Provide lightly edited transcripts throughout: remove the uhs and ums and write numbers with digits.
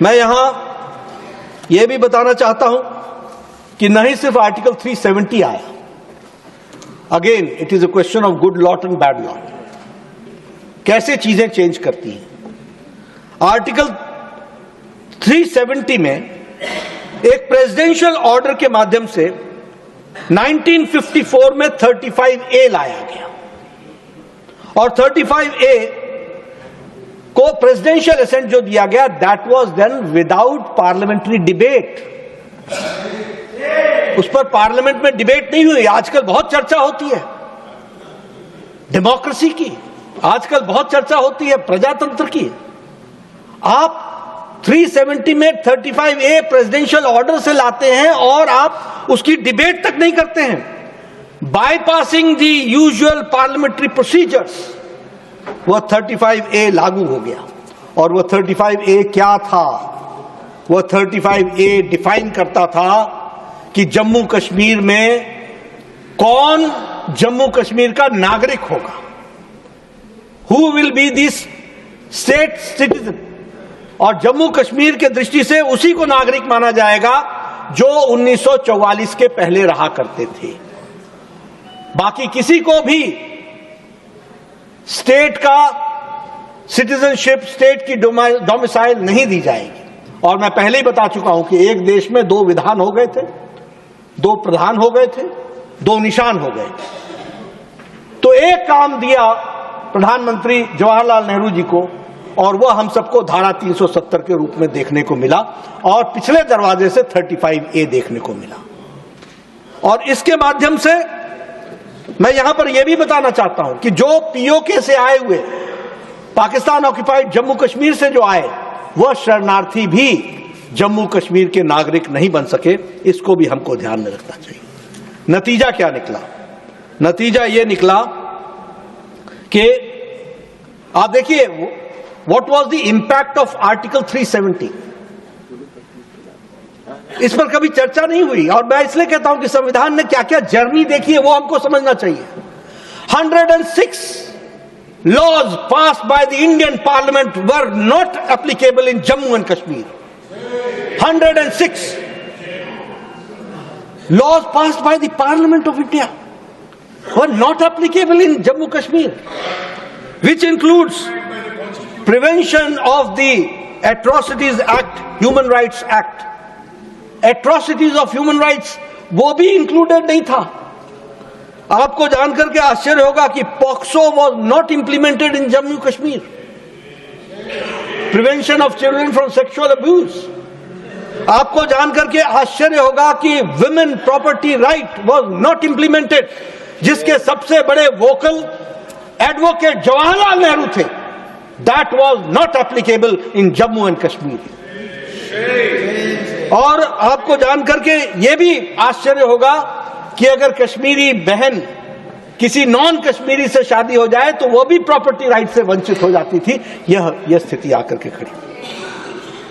मैं यहां यह भी बताना चाहता हूं कि नहीं सिर्फ आर्टिकल 370 आया, again it is a question of good lot and bad lot, कैसे चीजें चेंज करती हैं। आर्टिकल 370 में एक प्रेसिडेंशियल ऑर्डर के माध्यम से 1954 में 35A लाया गया और 35A को प्रेसिडेंशियल असेंट जो दिया गया, that was then without parliamentary debate. उस पर पार्लियामेंट में डिबेट नहीं हुई। आजकल बहुत चर्चा होती है डेमोक्रेसी की, आजकल बहुत चर्चा होती है प्रजातंत्र की। आप 370 में 35A प्रेसिडेंशियल ऑर्डर से लाते हैं और आप उसकी डिबेट तक नहीं करते हैं, बाईपासिंग दी यूजुअल पार्लियामेंट्री प्रोसीजर्स। वह 35A लागू हो गया और वह 35A क्या था? वह 35A डिफाइन करता था कि जम्मू कश्मीर में कौन जम्मू कश्मीर का नागरिक होगा, who will be this state citizen, और जम्मू कश्मीर के दृष्टि से उसी को नागरिक माना जाएगा जो 1944 के पहले रहा करते थे। बाकी किसी को भी स्टेट का सिटीजनशिप, स्टेट की डोमिसाइल नहीं दी जाएगी। और मैं पहले ही बता चुका हूं कि एक देश में 2 विधान हो गए थे, 2 प्रधान हो गए थे, 2 निशान हो गए थे। तो एक काम दिया प्रधानमंत्री जवाहरलाल नेहरू जी को, और वह हम सबको धारा 370 के रूप में देखने को मिला और पिछले दरवाजे से 35A देखने को मिला। और इसके माध्यम से मैं यहां पर यह भी बताना चाहता हूं कि जो POK से आए हुए, पाकिस्तान ऑक्युपाइड जम्मू कश्मीर से जो आए, वह शरणार्थी भी जम्मू कश्मीर के नागरिक नहीं बन सके। इसको भी हमको ध्यान में रखना चाहिए। नतीजा क्या निकला? नतीजा यह निकला कि आप देखिए, what was the impact of article 370। इस पर कभी चर्चा नहीं हुई और मैं इसलिए कहता हूं कि संविधान ने क्या क्या जर्नी देखी है वो हमको समझना चाहिए। 106 laws passed by the Indian Parliament were not applicable in Jammu and Kashmir. 106 laws passed by the Parliament of India were not applicable in Jammu Kashmir, which includes Prevention of the Atrocities Act, Human Rights Act. Atrocities of Human Rights वो भी included नहीं था। आपको जानकर के आश्चर्य होगा कि POCSO was not implemented in Jammu Kashmir. Prevention of children from sexual abuse. आपको जानकर के आश्चर्य होगा कि women property right was not implemented, जिसके सबसे बड़े वोकल एडवोकेट जवाहरलाल नेहरू थे। That was not applicable in Jammu and Kashmir. और आपको जानकर के यह भी आश्चर्य होगा कि अगर कश्मीरी बहन किसी नॉन कश्मीरी से शादी हो जाए तो वह भी प्रॉपर्टी राइट से वंचित हो जाती थी। यह स्थिति आकर के खड़ी।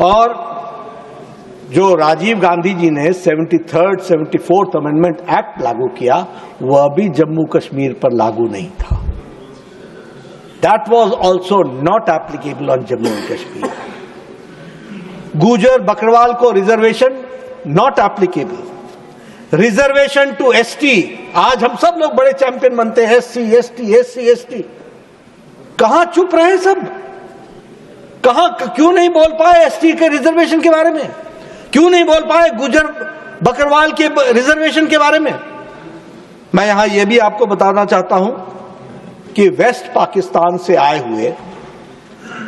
और जो राजीव गांधी जी ने 73rd 74th अमेंडमेंट एक्ट लागू किया, वह भी जम्मू कश्मीर पर लागू नहीं था। That was also not applicable on Jammu and Kashmir. Gujjar Bakarwal को reservation not applicable. Reservation to ST, आज हम सब लोग बड़े चैंपियन बनते हैं SC ST। कहां चुप रहे सब? कहां क्यों नहीं बोल पाए ST के रिजर्वेशन के बारे में? क्यों नहीं बोल पाए गुजर बकरवाल के रिजर्वेशन के बारे में? मैं यहां यह भी आपको बताना चाहता हूं कि वेस्ट पाकिस्तान से आए हुए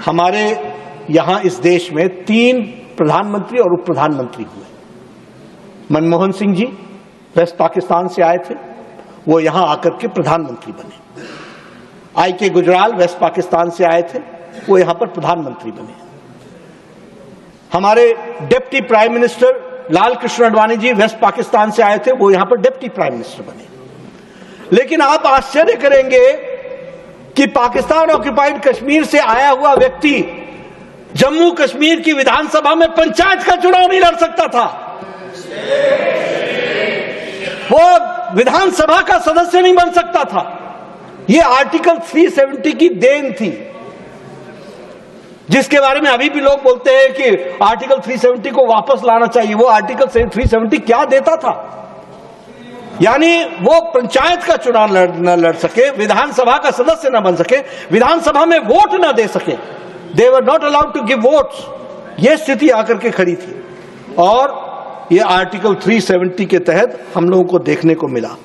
हमारे यहां इस देश में 3 प्रधानमंत्री और उप प्रधानमंत्री हुए। मनमोहन सिंह जी वेस्ट पाकिस्तान से आए थे, वो यहां आकर के प्रधानमंत्री बने। I.K. गुजराल वेस्ट पाकिस्तान से आए थे, वो यहां पर प्रधानमंत्री बने। हमारे deputy prime minister Lal Krishna Advani ji waste Pakistan से आए थे, वो यहां पर डिप्टी प्राइम मिनिस्टर बने। लेकिन आप आश्चर्य करेंगे कि पाकिस्तान ऑक्युपाइड कश्मीर से आया हुआ व्यक्ति जम्मू कश्मीर की विधानसभा में पंचायत का चुनाव नहीं लड़ सकता था। वो विधानसभा का सदस्य नहीं बन सकता था। यह आर्टिकल 370 की देन थी। जिसके बारे में अभी भी लोग बोलते हैं कि आर्टिकल 370 को वापस लाना चाहिए। वो आर्टिकल 370 क्या देता था? यानी वो पंचायत का चुनाव न लड़ सके, विधानसभा का सदस्य न बन सके, विधानसभा में वोट न दे सके, they were not allowed to give votes. ये स्थिति आकर के खड़ी थी और ये आर्टिकल 370 के तहत हम लोगों को देखने को मिला।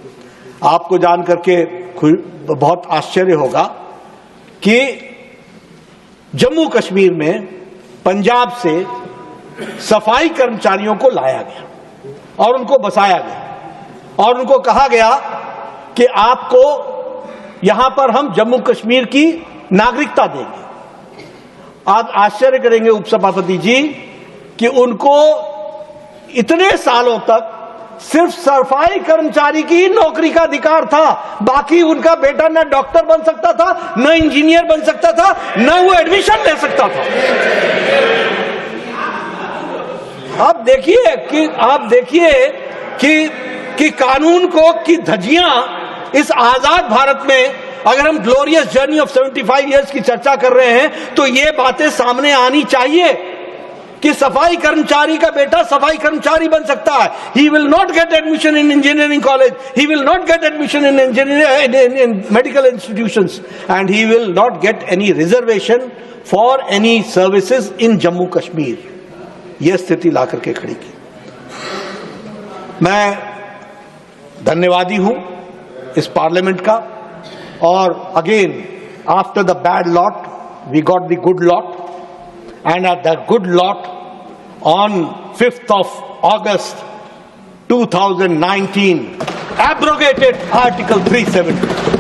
आपको जान करके बहुत आश्चर्य होगा कि जम्मू कश्मीर में पंजाब से सफाई कर्मचारियों को लाया गया और उनको बसाया गया और उनको कहा गया कि आपको यहां पर हम जम्मू कश्मीर की नागरिकता देंगे। आप आश्चर्य करेंगे उपसभापति जी कि उनको इतने सालों तक सिर्फ सफाई कर्मचारी की नौकरी का अधिकार था, बाकी उनका बेटा न डॉक्टर बन सकता था, न इंजीनियर बन सकता था, न वो एडमिशन ले सकता था। आप देखिए कि कानून को की धज्जियां इस आजाद भारत में, अगर हम ग्लोरियस जर्नी ऑफ 75 इयर्स की चर्चा कर रहे हैं तो ये बातें सामने आनी चाहिए कि सफाई कर्मचारी का बेटा सफाई कर्मचारी बन सकता है। He will not get admission in engineering college, he will not get admission in in medical institutions and he will not get any reservation for any services in Jammu Kashmir. यह स्थिति ला करके खड़ी की। मैं धन्यवादी हूं इस पार्लियामेंट का, और again after the bad lot we got the good lot, and at the good lot on 5th of August 2019 abrogated Article 370.